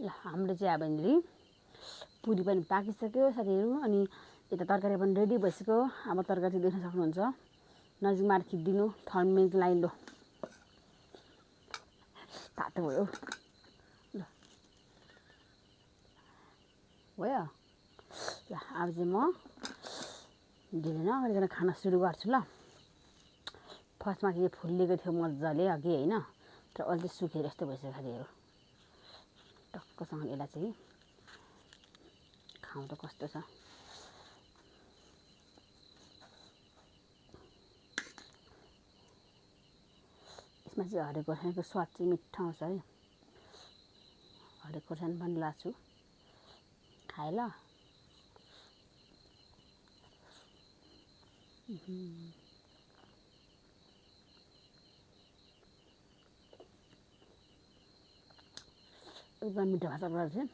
ल हाम्रो चाहिँ अब यहाँनिर पुरी पनि पाकिसक्यो साथीहरू। अनि यता तरकारी पनि रेडी भइसक्यो। अब तरकारी देख्न सक्नुहुन्छ। नजिकमा आएर खिचिदिनु, थर्मिनको लागि। लो तातो भयो। ल भयो। ल अब चाहिँ म ढिलो नगरिकन खाना सुरु गर्छु। ल फर्स्टमा चाहिँ फुलिएको थियो मजाले अघि होइन, तर अहिले चाहिँ सुकेर यस्तो भइसक्यो साथीहरू। टक्कसँग यसलाई चाहिँ खाउँ त कस्तो छ। यसमा चाहिँ हरियो खोर्सानीको स्वाद चाहिँ मिठो आउँछ है। हरियो खोर्सानी पनि लाछु खाए। ल एकदम मिठो भाषा चाहिँ